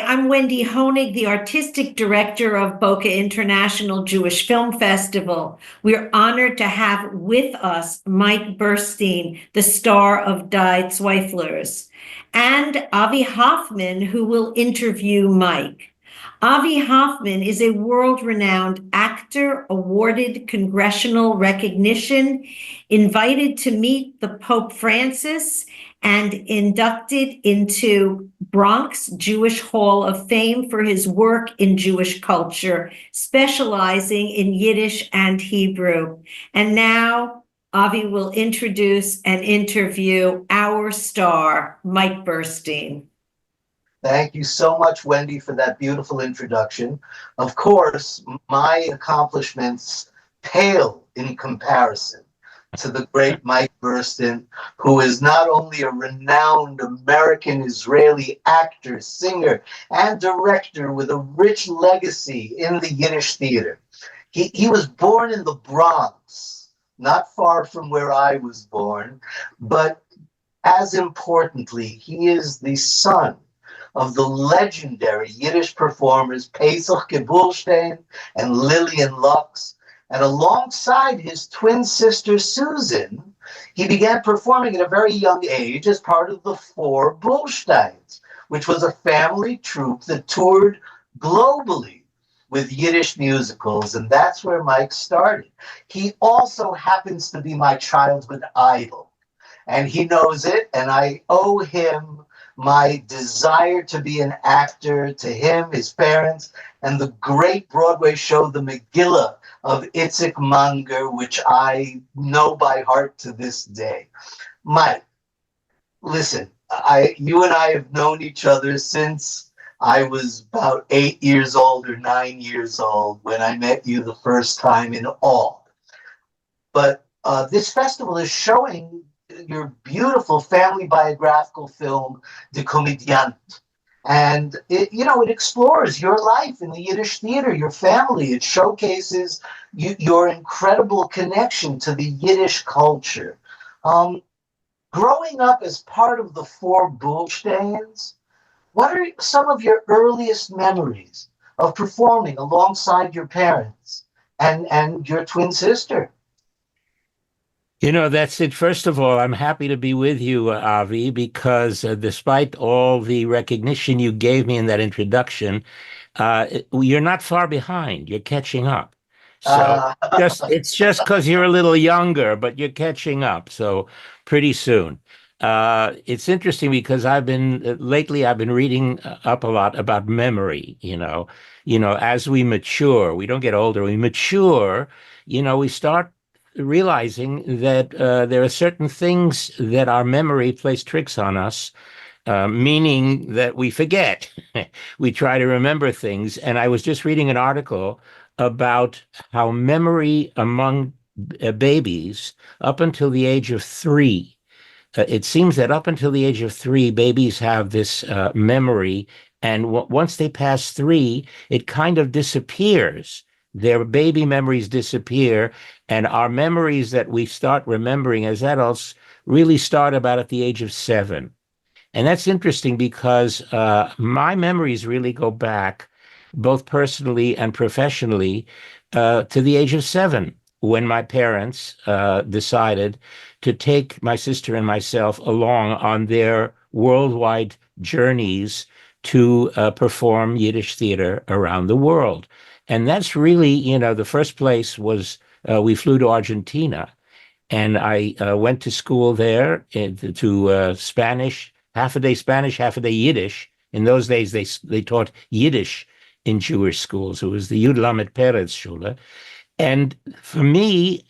I'm Wendy Honig, the artistic director of Boca International Jewish Film Festival. We're honored to have with us Mike Burstyn, the star of Die Zweiflers, and Avi Hoffman, who will interview Mike. Avi Hoffman is a world-renowned actor, awarded congressional recognition, invited to meet the Pope Francis, and inducted into Bronx Jewish Hall of Fame for his work in Jewish culture, specializing in Yiddish and Hebrew. And now Avi will introduce and interview our star, Mike Burstyn. Thank you so much, Wendy, for that beautiful introduction. Of course, my accomplishments pale in comparison to the great Mike Burstyn, who is not only a renowned American-Israeli actor, singer, and director with a rich legacy in the Yiddish theater. He was born in the Bronx, not far from where I was born, but as importantly, he is the son of the legendary Yiddish performers Pesach Burstyn and Lillian Lux. And alongside his twin sister Susan, he began performing at a very young age as part of the Four Burstyns, which was a family troupe that toured globally with Yiddish musicals, and that's where Mike started. He also happens to be my childhood idol, and he knows it, and I owe him my desire to be an actor, to him, his parents, and the great Broadway show, The Megillah of Itzik Manger, which I know by heart to this day. Mike, listen, you and I have known each other since I was about 8 years old or 9 years old when I met you the first time in Awe. But this festival is showing your beautiful family biographical film, De Comediant. And it explores your life in the Yiddish theater, your family. It showcases your incredible connection to the Yiddish culture. Growing up as part of the Four Burstyns, what are some of your earliest memories of performing alongside your parents and your twin sister? That's it. First of all, I'm happy to be with you, Avi, because despite all the recognition you gave me in that introduction, you're not far behind. You're catching up. So it's just because you're a little younger, but you're catching up. So pretty soon. It's interesting because lately I've been reading up a lot about memory. As we mature, we don't get older, we mature, we start realizing that there are certain things that our memory plays tricks on us, meaning that we forget. We try to remember things. And I was just reading an article about how memory among babies up until the age of 3, it seems that up until the age of 3, babies have this memory. And once they pass 3, it kind of disappears. Their baby memories disappear, and our memories that we start remembering as adults really start about at the age of 7. And that's interesting because my memories really go back, both personally and professionally, to the age of 7, when my parents decided to take my sister and myself along on their worldwide journeys to perform Yiddish theater around the world. And that's really, the first place was we flew to Argentina, and I went to school there to Spanish, half a day Spanish, half a day Yiddish. In those days, they taught Yiddish in Jewish schools. It was the Yud Lamed Peretz Schule. And for me,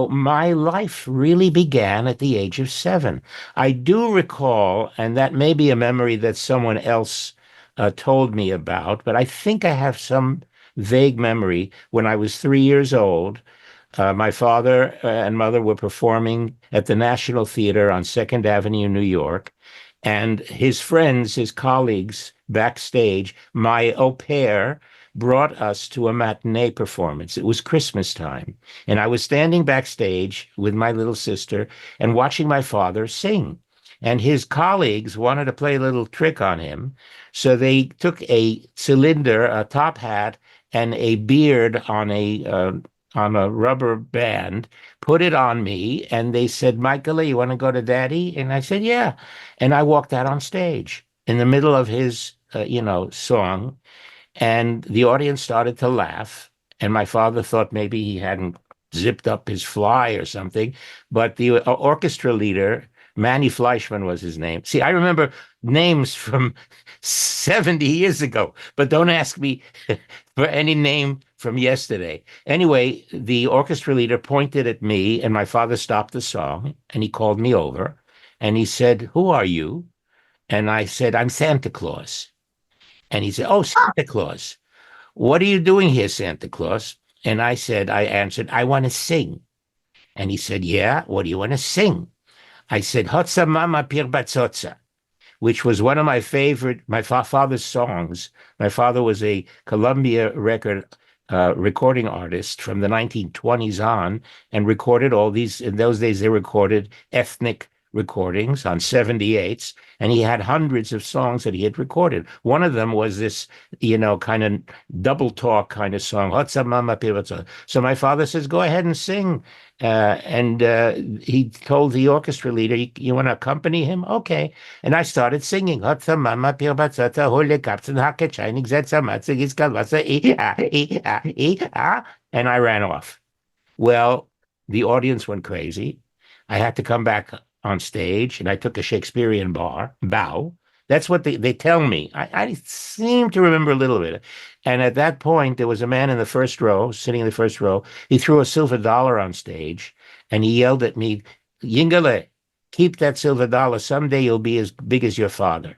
my life really began at the age of 7. I do recall, and that may be a memory that someone else told me about, but I think I have some vague memory. When I was 3 years old, my father and mother were performing at the National Theater on 2nd Avenue, New York, and his friends, his colleagues backstage, my au pair, brought us to a matinee performance. It was Christmas time, and I was standing backstage with my little sister and watching my father sing. And his colleagues wanted to play a little trick on him. So they took a cylinder, a top hat, and a beard on a rubber band, put it on me, and they said, Michael, you want to go to Daddy? And I said, yeah. And I walked out on stage in the middle of his, song, and the audience started to laugh. And my father thought maybe he hadn't zipped up his fly or something. But the orchestra leader, Manny Fleischman was his name. See, I remember names from 70 years ago, but don't ask me for any name from yesterday. Anyway, the orchestra leader pointed at me, and my father stopped the song, and he called me over, and he said, "Who are you?" And I said, "I'm Santa Claus." And he said, "Oh, Santa Claus. What are you doing here, Santa Claus?" And I answered, "I want to sing." And he said, "Yeah, what do you want to sing?" I said, "Hotza Mama Pir Batzotza," which was one of my favorite, my father's songs. My father was a Columbia record recording artist from the 1920s on, and recorded all these. In those days, they recorded ethnic recordings on 78s, and he had hundreds of songs that he had recorded. One of them was this, kind of double talk kind of song. "Hotza Mama Pir Batzotza." So my father says, "Go ahead and sing." And he told the orchestra leader, "You want to accompany him?" Okay. And I started singing. "Hotza Mama Pir Batzotza, hole kapsen hake shining zetza matze giskal vatza and I ran off. Well, the audience went crazy. I had to come back on stage, and I took a Shakespearean bow. That's what they tell me. I seem to remember a little bit. And at that point, there was a man in the first row, sitting in the first row. He threw a silver dollar on stage, and he yelled at me, "Yingale, keep that silver dollar. Someday you'll be as big as your father."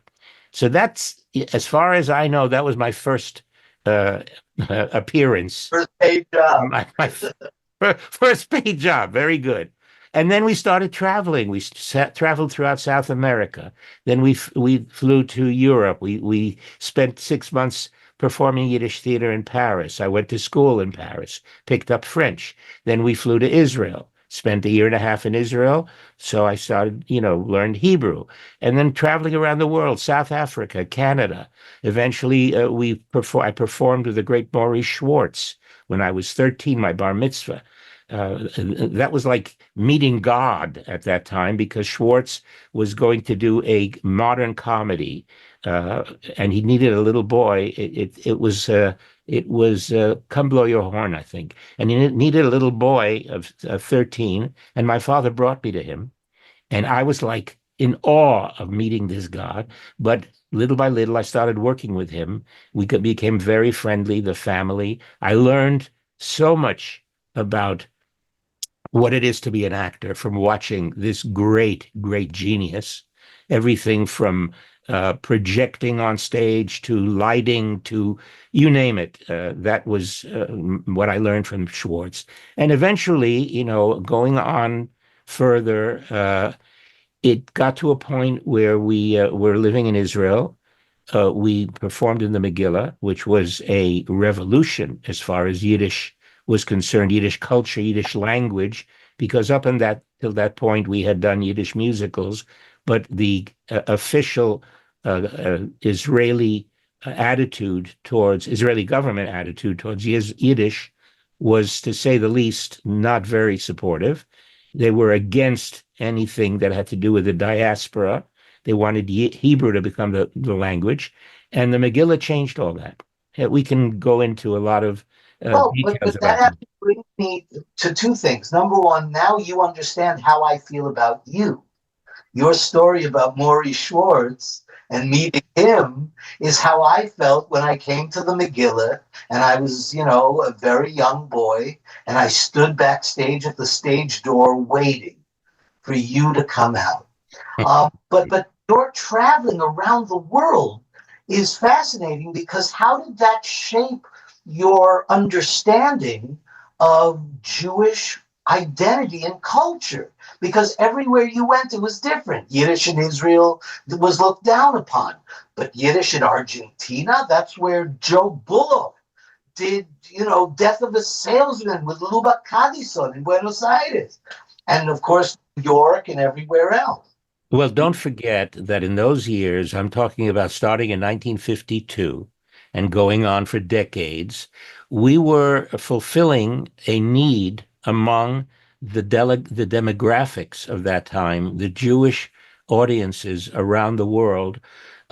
So that's, as far as I know, that was my first appearance. First paid job. My first paid job. Very good. And then we started traveling. We traveled throughout South America. Then we flew to Europe. We spent 6 months performing Yiddish theater in Paris. I went to school in Paris, picked up French. Then we flew to Israel, spent a year and a half in Israel. So I started, learned Hebrew. And then traveling around the world, South Africa, Canada. Eventually, I performed with the great Maurice Schwartz when I was 13, my bar mitzvah. That was like meeting God at that time, because Schwartz was going to do a modern comedy, and he needed a little boy. It was "Come Blow Your Horn," I think, and he needed a little boy of 13, and my father brought me to him, and I was like in awe of meeting this God. But little by little, I started working with him. We became very friendly, the family. I learned so much about what it is to be an actor from watching this great, great genius. Everything from projecting on stage to lighting to you name it. That was what I learned from Schwartz. And eventually, going on further, it got to a point where we were living in Israel. We performed in the Megillah, which was a revolution as far as Yiddish was concerned, Yiddish culture, Yiddish language, because up till that point we had done Yiddish musicals, but the official Israeli Israeli government attitude towards Yiddish was, to say the least, not very supportive. They were against anything that had to do with the diaspora. They wanted Hebrew to become the language, and the Megillah changed all that. We can go into a lot of details but about that actually brings me to two things. Number one, now you understand how I feel about you. Your story about Maurice Schwartz and meeting him is how I felt when I came to the Megillah, and I was, a very young boy, and I stood backstage at the stage door waiting for you to come out. But your traveling around the world is fascinating, because how did that shape your understanding of Jewish identity and culture? Because everywhere you went, it was different. Yiddish in Israel was looked down upon, but Yiddish in Argentina, that's where Joe Bullock did, Death of a Salesman with Luba Cadison in Buenos Aires. And of course, New York and everywhere else. Well, don't forget that in those years, I'm talking about starting in 1952 and going on for decades, we were fulfilling a need among the demographics of that time, the Jewish audiences around the world.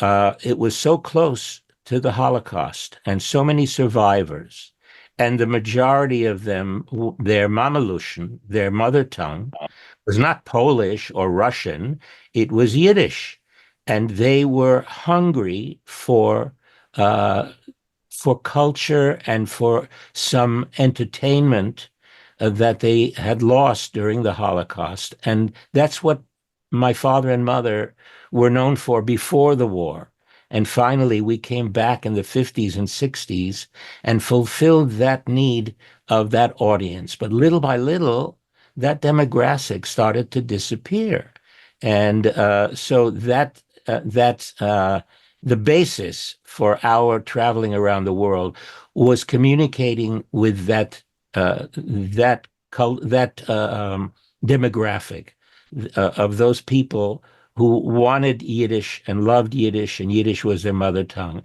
It was so close to the Holocaust and so many survivors, and the majority of them, their Mamalushan, their mother tongue, was not Polish or Russian, it was Yiddish. And they were hungry uh, for culture and for some entertainment that they had lost during the Holocaust. And that's what my father and mother were known for before the war. And finally, we came back in the 50s and 60s and fulfilled that need of that audience. But little by little, that demographic started to disappear. And so that's the basis for our traveling around the world was communicating with that demographic of those people who wanted Yiddish and loved Yiddish, and Yiddish was their mother tongue.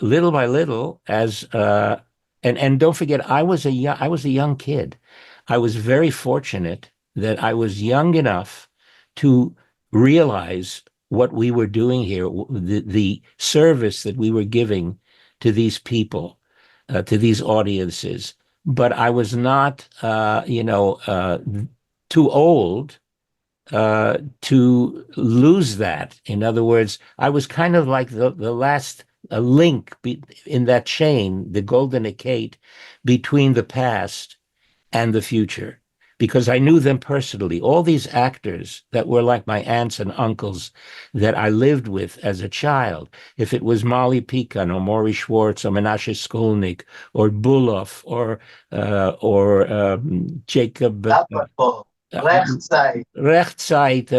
Little by little, and don't forget, I was a young kid. I was very fortunate that I was young enough to realize what we were doing here, the service that we were giving to these people, to these audiences. But I was not, too old to lose that. In other words, I was kind of like the last link in that chain, the golden agate between the past and the future, because I knew them personally. All these actors that were like my aunts and uncles that I lived with as a child, if it was Molly Pecan or Maury Schwartz or Menashe Skolnick or Buloff or Jacob Apropos, Rechtszahl. Rechtszeit,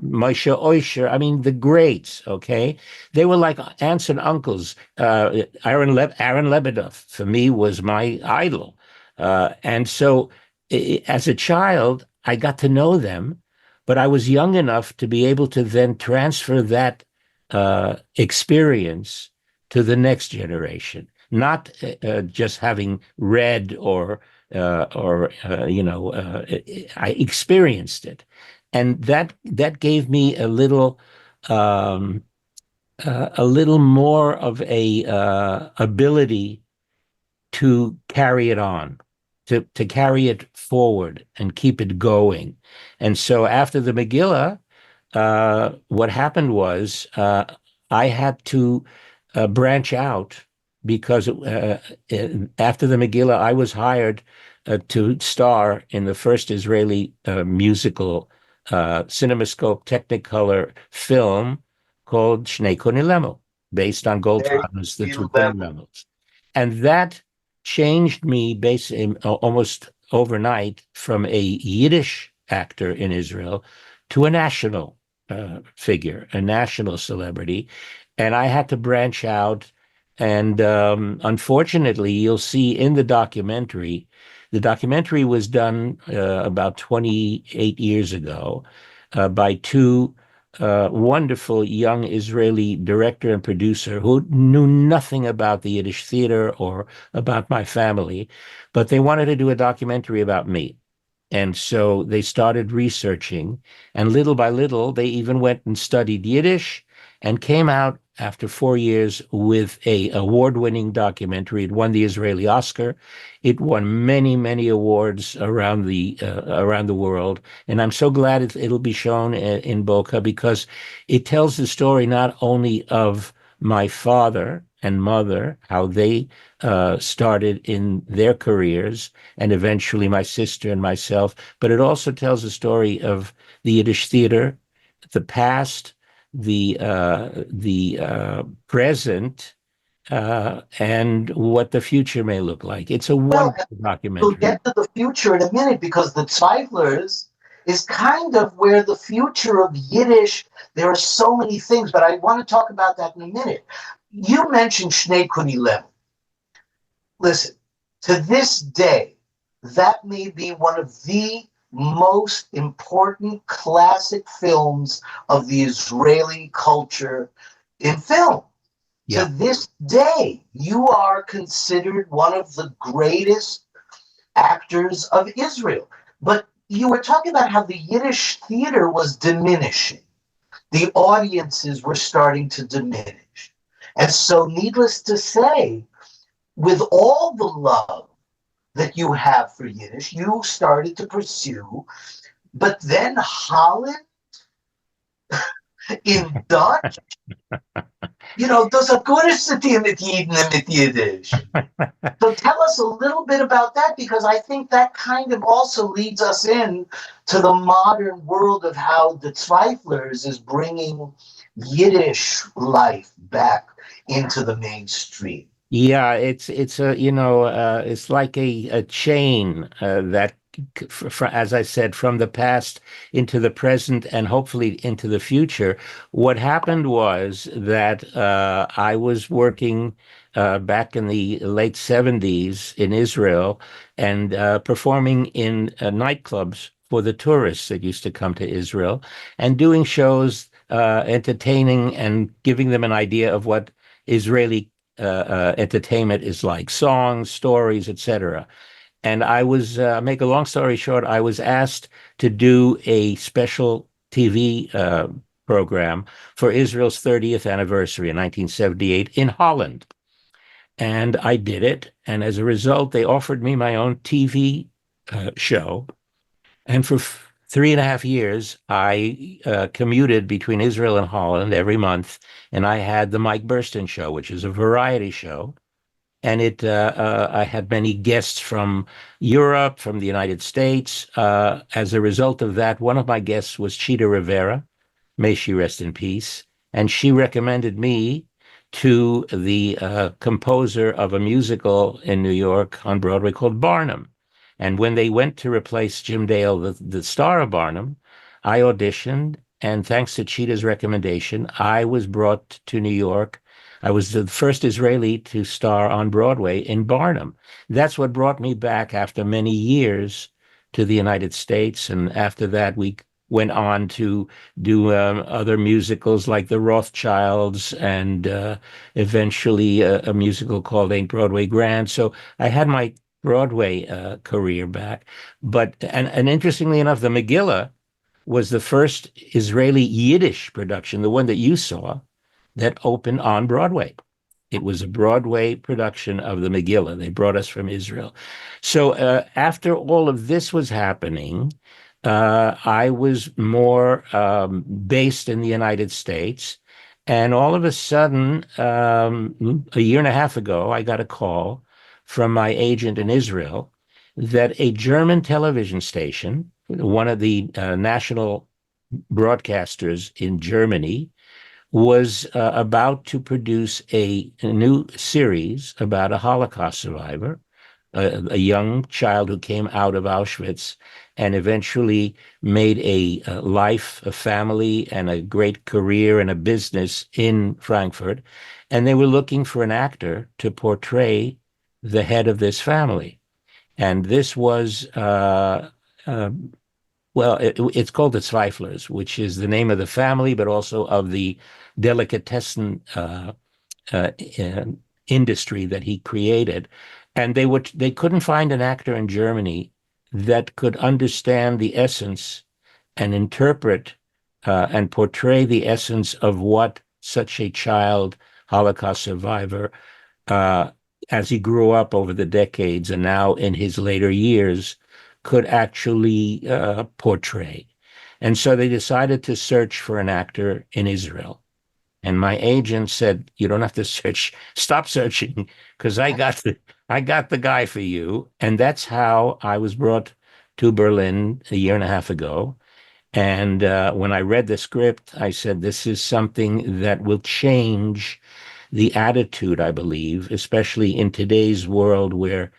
Moshe Oisher, I mean, the greats, okay? They were like aunts and uncles. Aaron Lebedev, for me, was my idol. And so as a child, I got to know them, but I was young enough to be able to then transfer that experience to the next generation, not just having read I experienced it, and that gave me um, a little more of a ability to carry it on, to carry it forward and keep it going. And so after the Megillah, what happened was I had to branch out because after the Megillah, I was hired to star in the first Israeli musical CinemaScope Technicolor film called Shnei Kunilemu, based on Very Goldfather's The Two few levels. Kunilemos. And that changed me basically almost overnight from a Yiddish actor in Israel to a national figure, a national celebrity. And I had to branch out. And unfortunately, you'll see in the documentary was done about 28 years ago by two wonderful young Israeli director and producer who knew nothing about the Yiddish theater or about my family, but they wanted to do a documentary about me. And so they started researching, and little by little, they even went and studied Yiddish and came out after 4 years with a award-winning documentary. It won the Israeli Oscar. It won many, many awards around the world. And I'm so glad it'll be shown in Boca because it tells the story not only of my father and mother, how they started in their careers, and eventually my sister and myself, but it also tells the story of the Yiddish theater, the past, the present, and what the future may look like. It's a Well, wonderful we'll documentary. get to the future in a minute because the Zweiflers is kind of where the future of Yiddish, there are so many things, but I want to talk about that in a minute. You mentioned Shnei Kunilem. Listen, to this day, that may be one of the most important classic films of the Israeli culture in film. Yeah. To this day, you are considered one of the greatest actors of Israel. But you were talking about how the Yiddish theater was diminishing. The audiences were starting to diminish. And so, needless to say, with all the love that you have for Yiddish, you started to pursue, but then Holland in Dutch, there's a Gurusity mit Yidden mit Yiddish. So tell us a little bit about that, because I think that kind of also leads us in to the modern world of how the Zweiflers is bringing Yiddish life back into the mainstream. Yeah, it's a it's like a chain that, as I said, from the past into the present and hopefully into the future. What happened was that I was working back in the late 70s in Israel and performing in nightclubs for the tourists that used to come to Israel and doing shows, entertaining and giving them an idea of what Israeli entertainment is like, songs, stories, etc. And I was, make a long story short, I was asked to do a special TV program for Israel's 30th anniversary in 1978 in Holland. And I did it. And as a result, they offered me my own TV show. And for 3.5 years, I commuted between Israel and Holland every month, and I had the Mike Burstyn show, which is a variety show. And I had many guests from Europe, from the United States. As a result of that, one of my guests was Chita Rivera, may she rest in peace, and she recommended me to the composer of a musical in New York on Broadway called Barnum. And when they went to replace Jim Dale, the star of Barnum, I auditioned. And thanks to Cheetah's recommendation, I was brought to New York. I was the first Israeli to star on Broadway in Barnum. That's what brought me back after many years to the United States. And after that, we went on to do other musicals like The Rothschilds and eventually a musical called Ain't Broadway Grand. So I had my Broadway career back. And interestingly enough, the Megillah was the first Israeli Yiddish production, the one that you saw, that opened on Broadway. It was a Broadway production of the Megillah. They brought us from Israel. So after all of this was happening, I was more based in the United States. And all of a sudden, a year and a half ago, I got a call from my agent in Israel that a German television station, one of the national broadcasters in Germany, was about to produce a new series about a Holocaust survivor, a young child who came out of Auschwitz and eventually made a life, a family, and a great career and a business in Frankfurt. And they were looking for an actor to portray the head of this family. And this was, it's called the Zweiflers, which is the name of the family, but also of the delicatessen uh, industry that he created. And they couldn't find an actor in Germany that could understand the essence and interpret and portray the essence of what such a child Holocaust survivor, as he grew up over the decades and now in his later years, could actually portray. And so they decided to search for an actor in Israel. And my agent said, "You don't have to search. Stop searching, because I got the guy for you." And that's how I was brought to Berlin a year and a half ago. And when I read the script, I said, "This is something that will change the attitude, I believe, especially in today's world where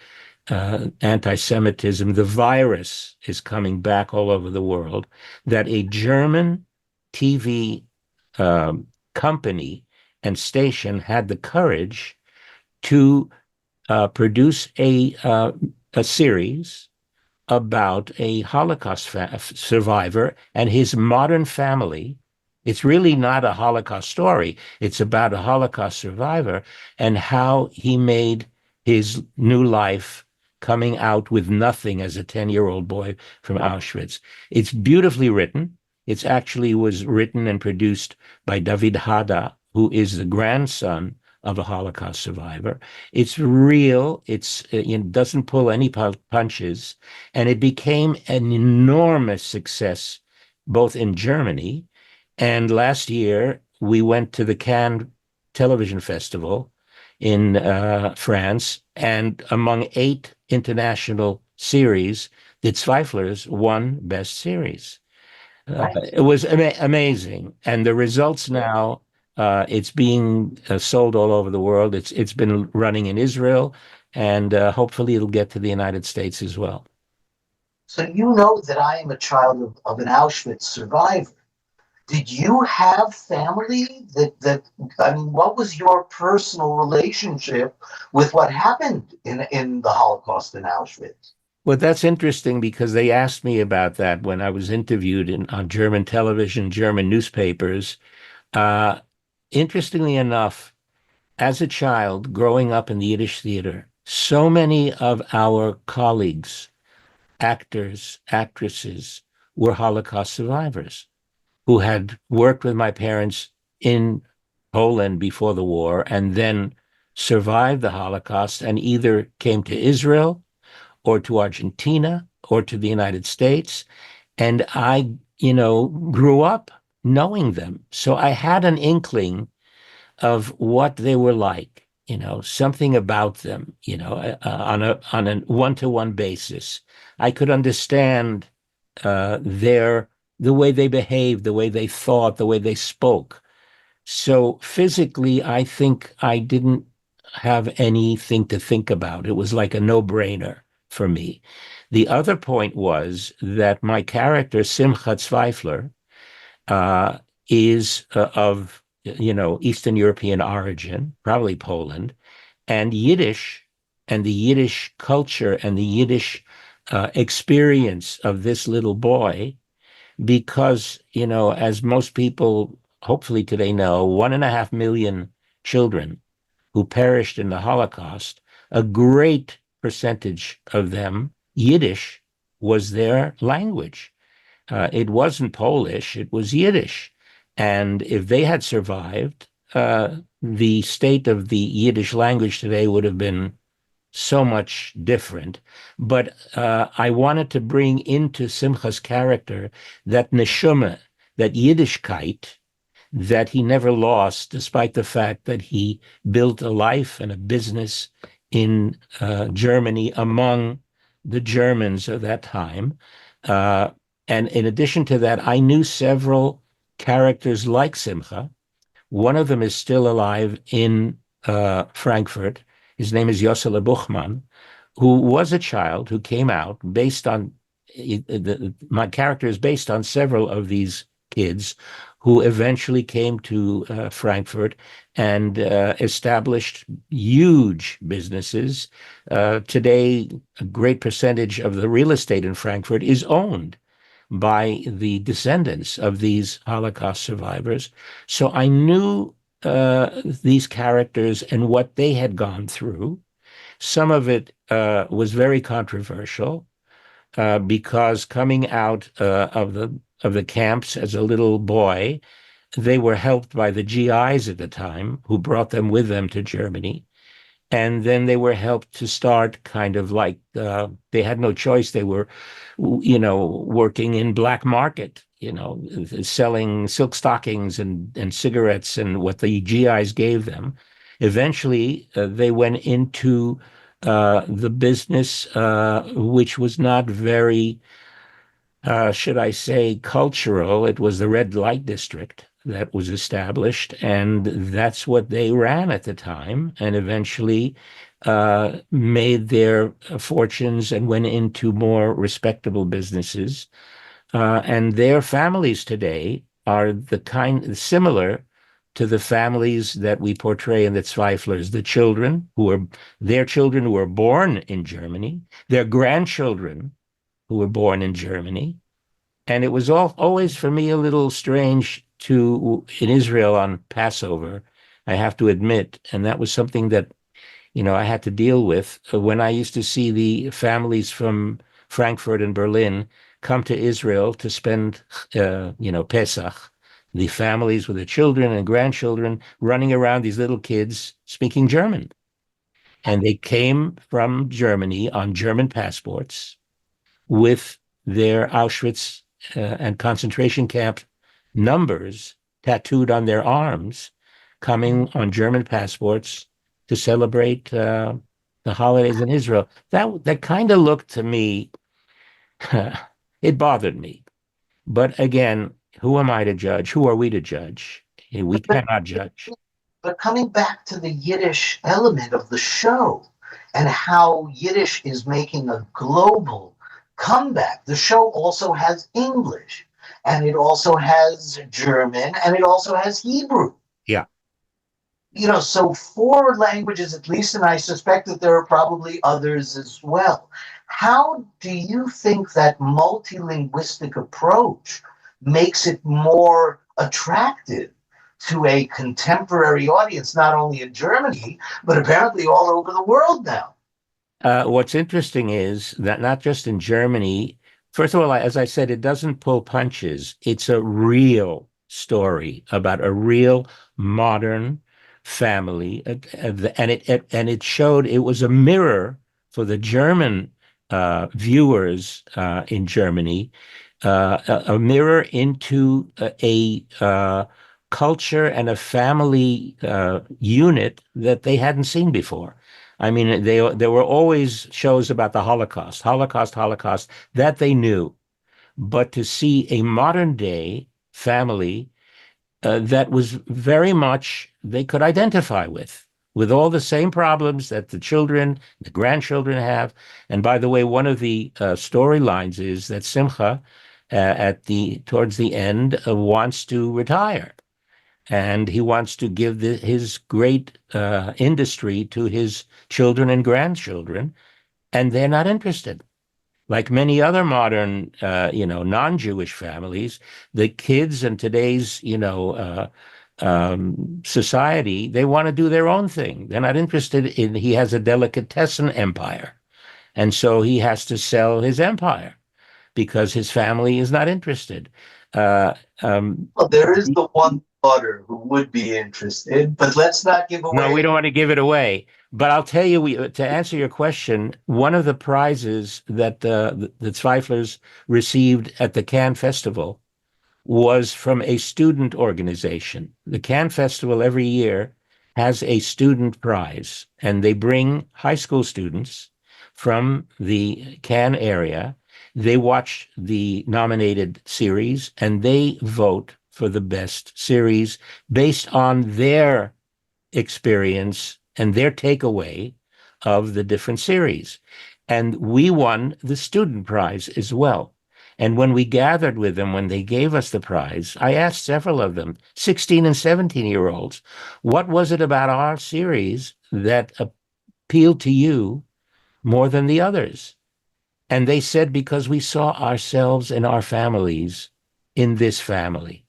anti-Semitism, the virus, is coming back all over the world, that a German TV company and station had the courage to produce a series about a Holocaust survivor and his modern family. It's really not a Holocaust story. It's about a Holocaust survivor and how he made his new life coming out with nothing as a 10-year-old boy from Auschwitz. It's beautifully written. It actually was written and produced by David Hada, who is the grandson of a Holocaust survivor. It's real. It doesn't pull any punches, and it became an enormous success both in Germany, and last year we went to the Cannes Television Festival in France, and among 8 international series, the Zweiflers won Best Series. It was amazing, and the results now. It's being sold all over the world. It's been running in Israel, and hopefully it'll get to the United States as well. So you know that I am a child of an Auschwitz survivor. Did you have family I mean, what was your personal relationship with what happened in the Holocaust in Auschwitz? Well, that's interesting because they asked me about that when I was interviewed on German television, German newspapers. Uh, Interestingly enough, as a child growing up in the Yiddish theater, so many of our colleagues, actors, actresses, were Holocaust survivors who had worked with my parents in Poland before the war and then survived the Holocaust and either came to Israel or to Argentina or to the United States. And I, grew up knowing them. So I had an inkling of what they were like, something about them, on a one-to-one basis. I could understand the way they behaved, the way they thought, the way they spoke. So physically, I think I didn't have anything to think about. It was like a no-brainer for me. The other point was that my character, Simcha Zweifler, is of Eastern European origin, probably Poland, and Yiddish, and the Yiddish culture and the Yiddish experience of this little boy, because as most people hopefully today know, 1.5 million children who perished in the Holocaust, a great percentage of them, Yiddish was their language. It wasn't Polish, it was Yiddish. And if they had survived, the state of the Yiddish language today would have been so much different. But I wanted to bring into Simcha's character that neshama, that Yiddishkeit, that he never lost, despite the fact that he built a life and a business in Germany among the Germans of that time. And in addition to that, I knew several characters like Simcha. One of them is still alive in Frankfurt. His name is Yossele Buchmann, who was a child who came out based on, my character is based on several of these kids who eventually came to Frankfurt and established huge businesses. Today, a great percentage of the real estate in Frankfurt is owned by the descendants of these Holocaust survivors. So I knew these characters and what they had gone through. Some of it was very controversial because coming out of the camps as a little boy, they were helped by the GIs at the time, who brought them with them to Germany. And then they were helped to start kind of like they had no choice. They were, working in black market, selling silk stockings and cigarettes and what the GIs gave them. Eventually, they went into the business, which was not very, should I say, cultural. It was the red light district that was established, and that's what they ran at the time, and eventually made their fortunes and went into more respectable businesses. And their families today are the kind similar to the families that we portray in the Zweiflers, their children who were born in Germany, their grandchildren who were born in Germany. And it was always for me a little strange in Israel on Passover, I have to admit. And that was something that, I had to deal with when I used to see the families from Frankfurt and Berlin come to Israel to spend, Pesach, the families with the children and grandchildren running around, these little kids speaking German. And they came from Germany on German passports with their Auschwitz and concentration camp numbers tattooed on their arms, coming on German passports to celebrate the holidays in Israel. That kind of looked to me, it bothered me. But again, who am I to judge? Who are we to judge? We cannot judge. But coming back to the Yiddish element of the show and how Yiddish is making a global comeback, the show also has English, and it also has German, and it also has Hebrew. Yeah. So 4 languages at least, and I suspect that there are probably others as well. How do you think that multilinguistic approach makes it more attractive to a contemporary audience, not only in Germany, but apparently all over the world now? What's interesting is that not just in Germany, first of all, as I said, it doesn't pull punches. It's a real story about a real modern family, and it showed it was a mirror for the German viewers in Germany, a mirror into a culture and a family unit that they hadn't seen before. I mean, there were always shows about the Holocaust, that they knew. But to see a modern day family that was very much they could identify with all the same problems that the grandchildren have. And by the way, one of the storylines is that Simcha, towards the end, wants to retire. And he wants to give his great industry to his children and grandchildren, and they're not interested. Like many other modern, non-Jewish families, the kids in today's, society, they want to do their own thing. They're not interested in. He has a delicatessen empire, and so he has to sell his empire because his family is not interested. Well, there is the one daughter who would be interested, but let's not give away. No, we don't want to give it away. But I'll tell you, to answer your question, one of the prizes that the Zweiflers received at the Cannes Festival was from a student organization. The Cannes Festival every year has a student prize, and they bring high school students from the Cannes area. They watch the nominated series, and they vote for the best series based on their experience and their takeaway of the different series. And we won the student prize as well. And when we gathered with them, when they gave us the prize, I asked several of them, 16 and 17-year-olds, what was it about our series that appealed to you more than the others? And they said, because we saw ourselves and our families in this family.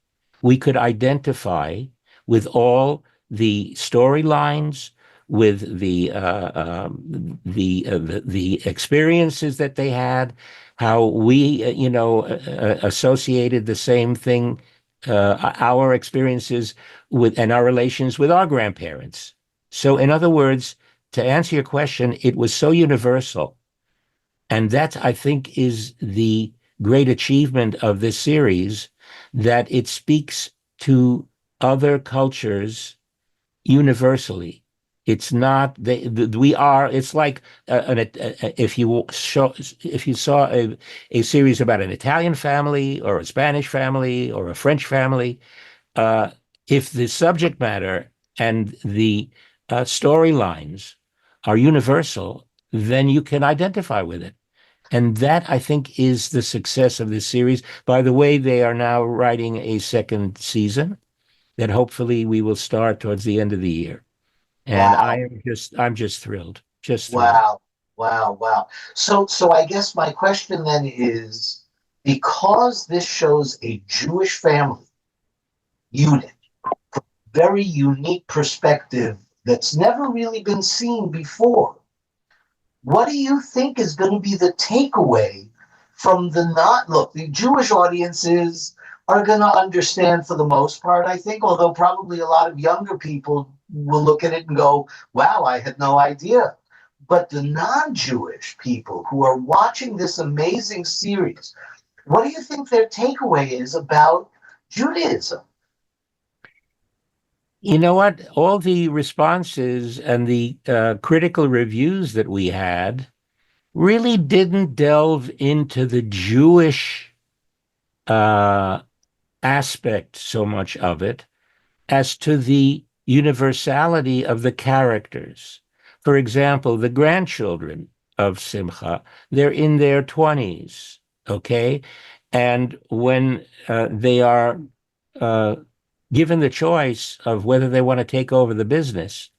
We could identify with all the storylines, with the experiences that they had, how we, associated the same thing, our experiences with and our relations with our grandparents. So, in other words, to answer your question, it was so universal. And that, I think, is the great achievement of this series, that it speaks to other cultures universally. It's not it's like if you saw a series about an Italian family or a Spanish family or a French family, if the subject matter and the storylines are universal, then you can identify with it. And that, I think, is the success of this series. By the way, they are now writing a second season that hopefully we will start towards the end of the year. And Wow. I'm just thrilled, just thrilled. Wow. Wow, wow. So I guess my question then is, because this shows a Jewish family unit, very unique perspective that's never really been seen before. What do you think is going to be the takeaway from the not look? The Jewish audiences are going to understand for the most part, I think, although probably a lot of younger people will look at it and go, wow, I had no idea. But the non Jewish people who are watching this amazing series, what do you think their takeaway is about Judaism? You know what? All the responses and the critical reviews that we had really didn't delve into the Jewish uh, aspect so much of it as to the universality of the characters. For example, the grandchildren of Simcha, they're in their 20s, okay? And when they are uh, given the choice of whether they want to take over the business,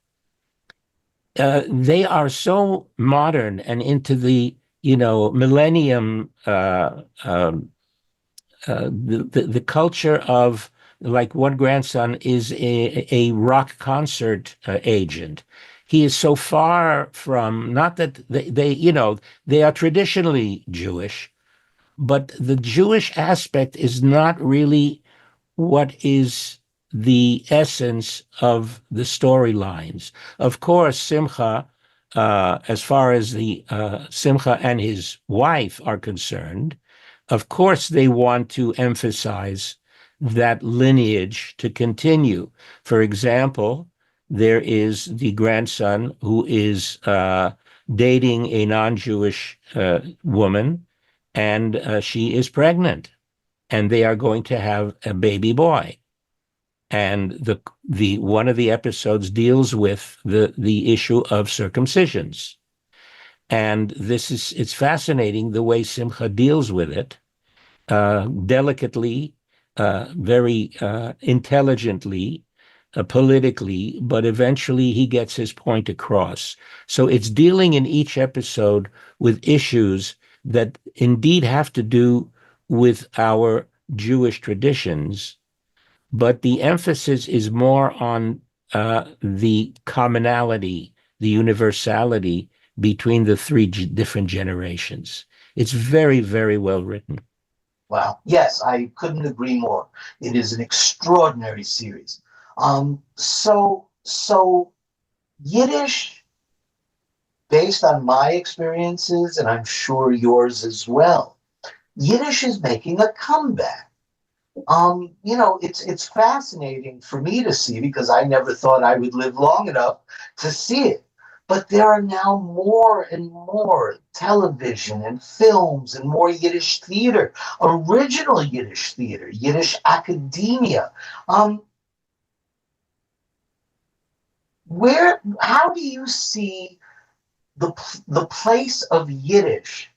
they are so modern and into the, millennium, the culture of, like, one grandson is a rock concert agent. He is so far from, not that they are traditionally Jewish, but the Jewish aspect is not really what is the essence of the storylines. Of course, Simcha, as far as the Simcha and his wife are concerned, of course they want to emphasize that lineage to continue. For example, there is the grandson who is dating a non-Jewish woman, and she is pregnant, and they are going to have a baby boy. And the one of the episodes deals with the issue of circumcisions. And it's fascinating the way Simcha deals with it, delicately, very intelligently, politically, but eventually he gets his point across. So it's dealing in each episode with issues that indeed have to do with our Jewish traditions, but the emphasis is more on the commonality, the universality between the three different generations. It's very, very well written. Wow. Yes, I couldn't agree more. It is an extraordinary series. So Yiddish, based on my experiences, and I'm sure yours as well, Yiddish is making a comeback. It's fascinating for me to see because I never thought I would live long enough to see it. But there are now more and more television and films and more Yiddish theater, original Yiddish theater, Yiddish academia. Um, how do you see the place of Yiddish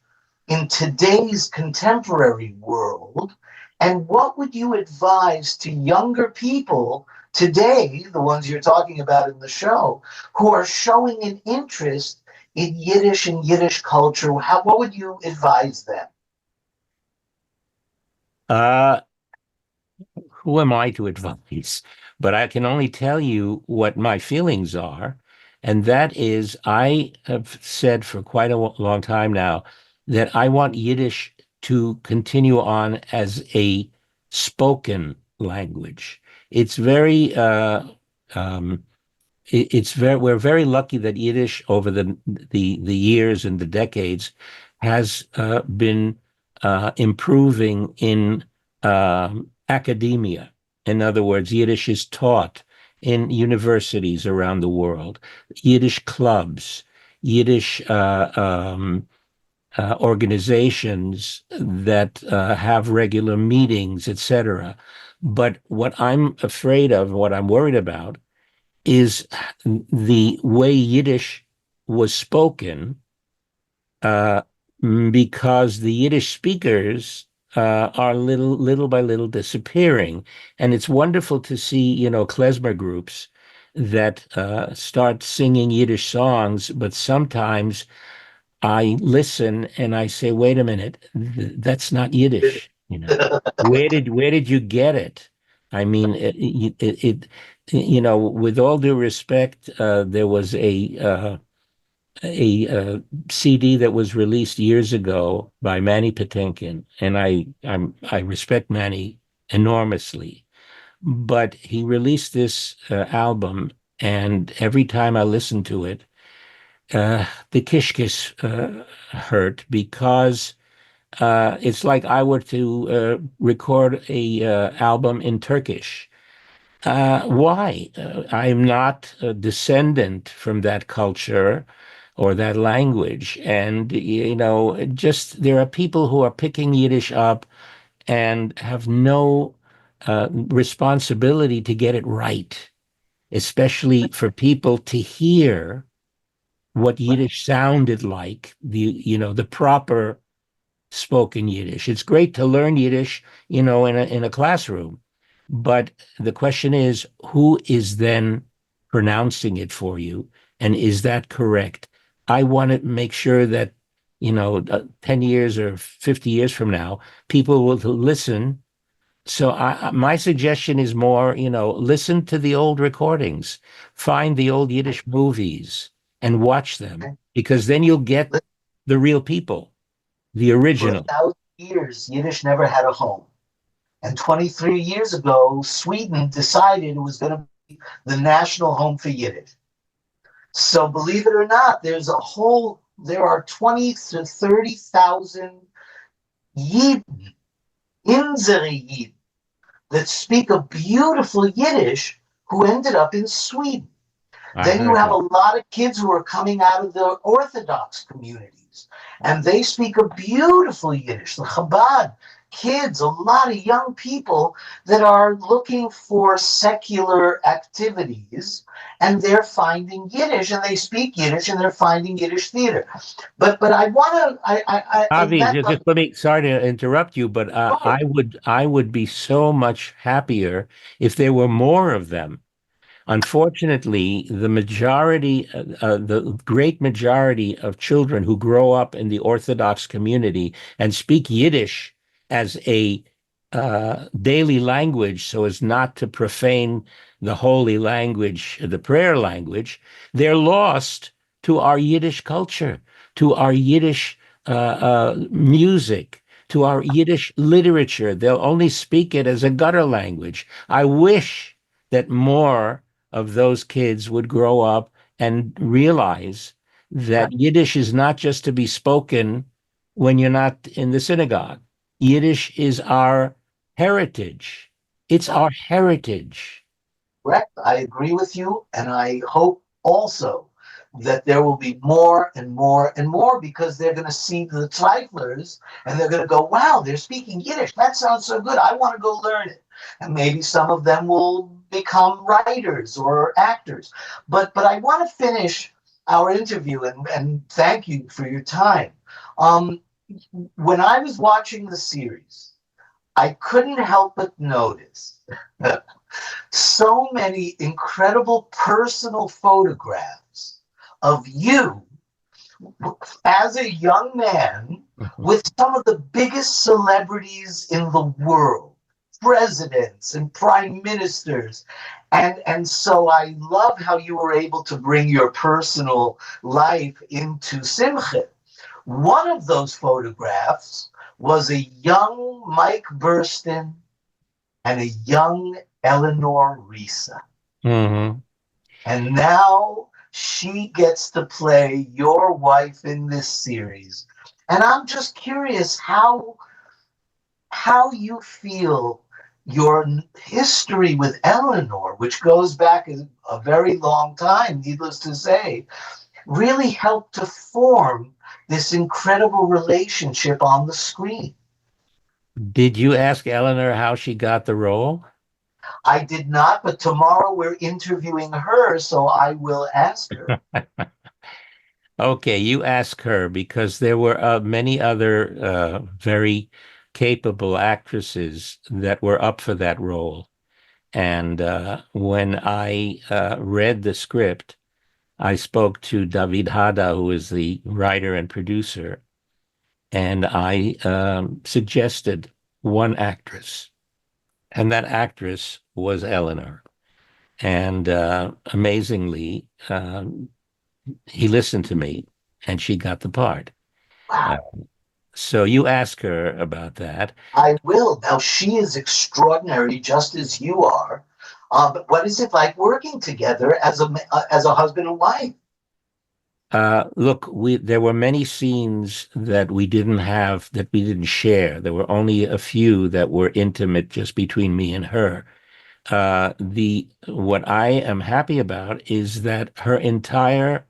in today's contemporary world? And what would you advise to younger people today, the ones you're talking about in the show, who are showing an interest in Yiddish and Yiddish culture? What would you advise them? Uh, who am I to advise? But I can only tell you what my feelings are. And that is, I have said for quite a long time now that I want Yiddish to continue on as a spoken language. It's very, um, we're very lucky that Yiddish over the years and the decades has been improving in academia. In other words, Yiddish is taught in universities around the world, Yiddish clubs, Yiddish organizations that have regular meetings, etc. But what I'm afraid of, what I'm worried about, is the way Yiddish was spoken, uh, because the Yiddish speakers are little by little disappearing. And it's wonderful to see, klezmer groups that start singing Yiddish songs, but sometimes I listen and I say, wait a minute, that's not Yiddish. Where did you get it? I mean, with all due respect, there was a CD that was released years ago by Manny Patinkin, and I respect Manny enormously, but he released this album, and every time I listen to it, the kishkis hurt because it's like I were to record a album in Turkish. Why? I'm not a descendant from that culture or that language. And, just there are people who are picking Yiddish up and have no responsibility to get it right, especially for people to hear what Yiddish sounded like, the proper spoken Yiddish. It's great to learn Yiddish, in a classroom. But the question is, who is then pronouncing it for you? And is that correct? I want to make sure that, 10 years or 50 years from now, people will listen. So my suggestion is more, listen to the old recordings, find the old Yiddish movies and watch them, because then you'll get the real people, the For original. 1,000 years, Yiddish never had a home. And 23 years ago, Sweden decided it was going to be the national home for Yiddish. So believe it or not, there are 20 to 30,000 Yidden, Inzere Yidden, that speak a beautiful Yiddish who ended up in Sweden. Then you have a lot of kids who are coming out of the Orthodox communities, and they speak a beautiful Yiddish. The Chabad kids, a lot of young people that are looking for secular activities, and they're finding Yiddish, and they speak Yiddish, and they're finding Yiddish theater. But I want to. I Avi, met just let me, sorry to interrupt you, but I would be so much happier if there were more of them. Unfortunately, the great majority of children who grow up in the Orthodox community and speak Yiddish as a daily language, so as not to profane the holy language, the prayer language, they're lost to our Yiddish culture, to our Yiddish music, to our Yiddish literature. They'll only speak it as a gutter language. I wish that more of those kids would grow up and realize that Yiddish is not just to be spoken when you're not in the synagogue. Yiddish is our heritage. It's our heritage. correct. I agree with you, and I hope also that there will be more and more and more, because they're going to see the Zweiflers and they're going to go, wow, they're speaking Yiddish. That sounds so good. I want to go learn it. And maybe some of them will become writers or actors. But I want to finish our interview and thank you for your time. Um, when I was watching the series, I couldn't help but notice so many incredible personal photographs of you as a young man with some of the biggest celebrities in the world, presidents and prime ministers. And so I love how you were able to bring your personal life into Simcha. One of those photographs was a young Mike Burstyn and a young Eleanor Risa. Mm-hmm. And now she gets to play your wife in this series. And I'm just curious how you feel your history with Eleanor, which goes back a very long time, needless to say, really helped to form this incredible relationship on the screen. Did you ask Eleanor how she got the role? I did not, but tomorrow we're interviewing her, so I will ask her. Okay, you ask her, because there were many other very capable actresses that were up for that role. And when I read the script, I spoke to David Hada, who is the writer and producer, and I suggested one actress, and that actress was Eleanor. And amazingly, he listened to me, and she got the part. Uh, Wow. so you ask her about that. I will. Now, she is extraordinary, just as you are. But what is it like working together as a husband and wife? Look, there were many scenes that we didn't share. There were only a few that were intimate just between me and her. The What I am happy about is that her entire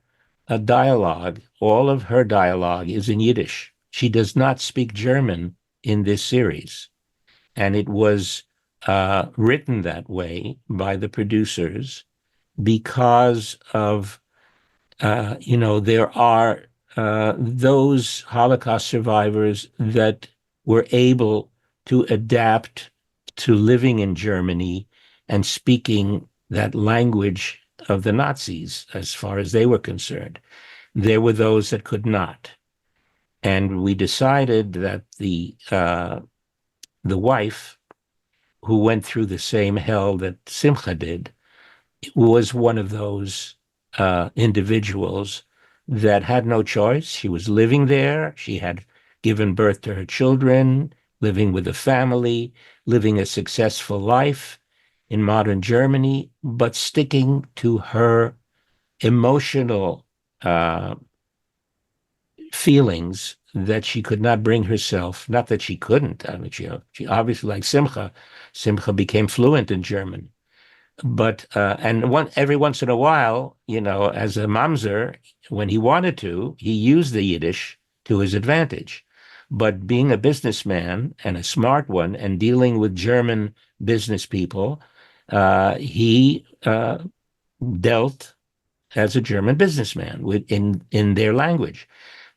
dialogue, all of her dialogue is in Yiddish. She does not speak German in this series, and it was written that way by the producers because of there are those Holocaust survivors that were able to adapt to living in Germany and speaking that language of the Nazis as far as they were concerned. There were those that could not. And we decided that the wife, who went through the same hell that Simcha did, was one of those individuals that had no choice. She was living there. She had given birth to her children, living with a family, living a successful life in modern Germany, but sticking to her emotional uh, feelings that she could not bring herself. Not that she couldn't. I mean, she obviously, like Simcha, Simcha became fluent in German. But and every once in a while, as a mamzer, when he wanted to, he used the Yiddish to his advantage. But being a businessman and a smart one, and dealing with German business people, he dealt as a German businessman in their language.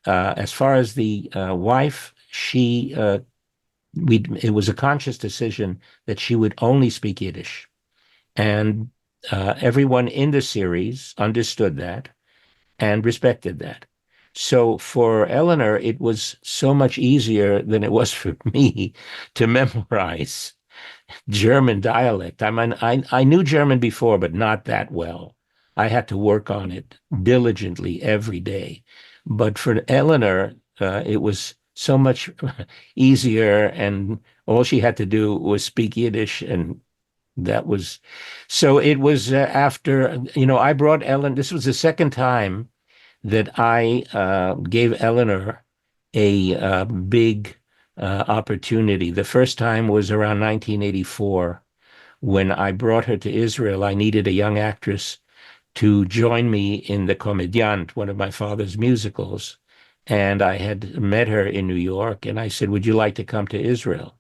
As far as the wife, it was a conscious decision that she would only speak Yiddish. And everyone in the series understood that and respected that. So for Eleanor, it was so much easier than it was for me to memorize German dialect. I mean, I knew German before, but not that well. I had to work on it diligently every day. But for Eleanor, it was so much easier, and all she had to do was speak Yiddish, and that was so. It was after, I brought Ellen. This was the second time that I gave Eleanor a big opportunity. The first time was around 1984 when I brought her to Israel. I needed a young actress to join me in the Comediant, one of my father's musicals. And I had met her in New York, and I said, "Would you like to come to Israel?"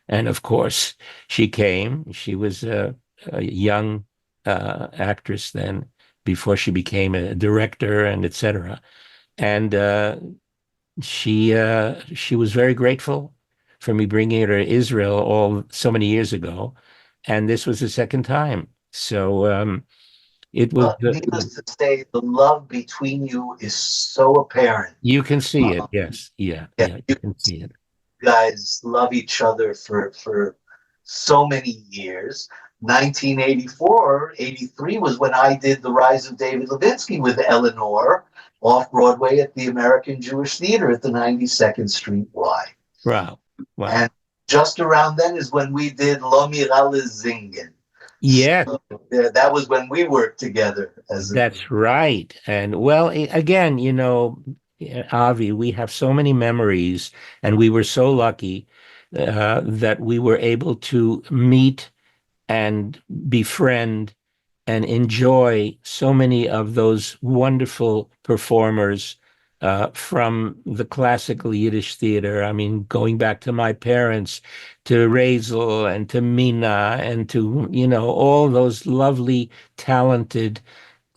And of course, she came. She was a young actress then, before she became a director and etc. And she was very grateful for me bringing her to Israel so many years ago, and this was the second time. So it was. Needless to say, the love between you is so apparent. You can see it. Um, Yes, yeah, yeah, yeah, you you can see it. guys love each other for so many years. 1984, 83 was when I did The Rise of David Levinsky with Eleanor off Broadway at the American Jewish Theater at the 92nd Street Y. Wow, wow. And just around then is when we did Lo Mirale Zingen. Yeah, So that was when we worked together as a that's right. And well, again, Avi, we have so many memories, and we were so lucky that we were able to meet and befriend and enjoy so many of those wonderful performers from the classical Yiddish theater. I mean, going back to my parents, to Razel and to Mina and to, all those lovely, talented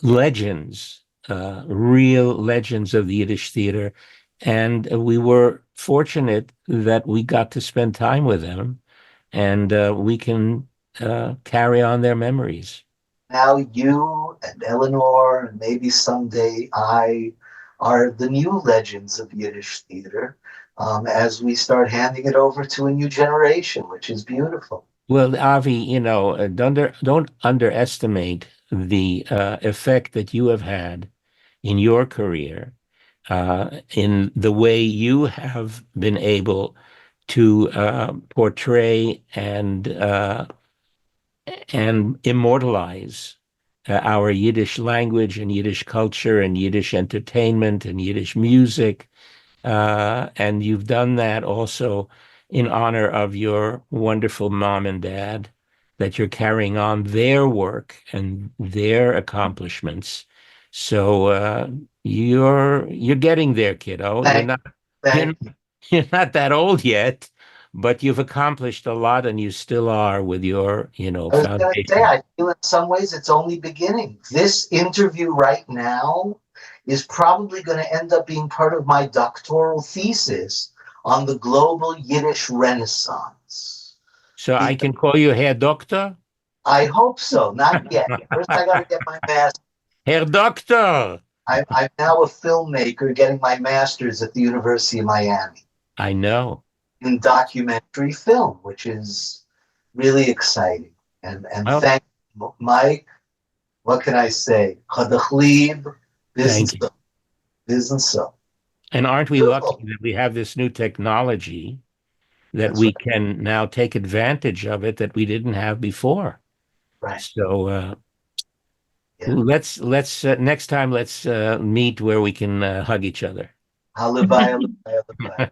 legends, real legends of the Yiddish theater. And we were fortunate that we got to spend time with them, and we can carry on their memories. now you and Eleanor, and maybe someday I, are the new legends of Yiddish theater, as we start handing it over to a new generation, which is beautiful. Well, Avi, don't underestimate the effect that you have had in your career, in the way you have been able to portray and immortalize our Yiddish language and Yiddish culture and Yiddish entertainment and Yiddish music. And you've done that also in honor of your wonderful mom and dad, that you're carrying on their work and their accomplishments. So you're getting there, kiddo. Thank, You're thank not, you. you're not that old yet, but you've accomplished a lot, and you still are with your, I was going to say, foundation. I feel in some ways it's only beginning. This interview right now is probably going to end up being part of my doctoral thesis on the global Yiddish Renaissance. So I Because can call you Herr Doctor? I hope so, not yet. First, I got to get my master's. Herr Doctor! I'm now a filmmaker getting my master's at the University of Miami I know. in documentary film, which is really exciting. And Well, thank you, Mike. What can I say? Chadachlib, thank you. isn't so. And aren't we lucky Beautiful. that we have this new technology that That's we right. can now take advantage of it that we didn't have before? Right. So Yeah. let's next time let's meet where we can hug each other. Hallelujah. Good.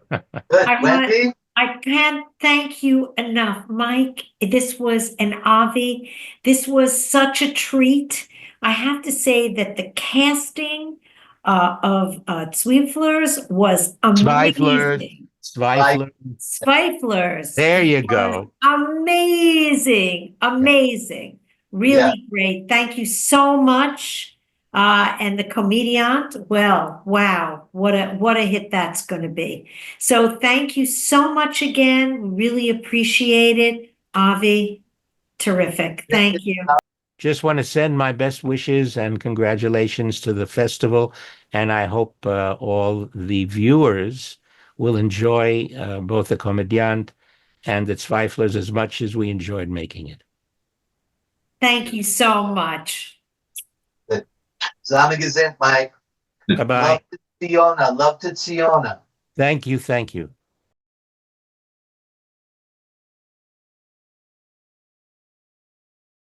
I want, Wendy? I can't thank you enough, Mike. This was an Avi. This was such a treat. I have to say that the casting of Zweiflers was Zweiflers, amazing. Bye. Zweiflers. Zweiflers There you were go. amazing, amazing, Yeah. really great. Thank you so much. And the comediant, well, wow, what a hit that's going to be. So thank you so much again. Really appreciate it. Avi, terrific. Thank you. Just want to send my best wishes and congratulations to the festival, and I hope all the viewers will enjoy both the Comediant and the Zweiflers as much as we enjoyed making it. Thank you so much. Zusammengesehen, Mike. Bye-bye. Love to Siona. Love to Siona. Thank you. Thank you.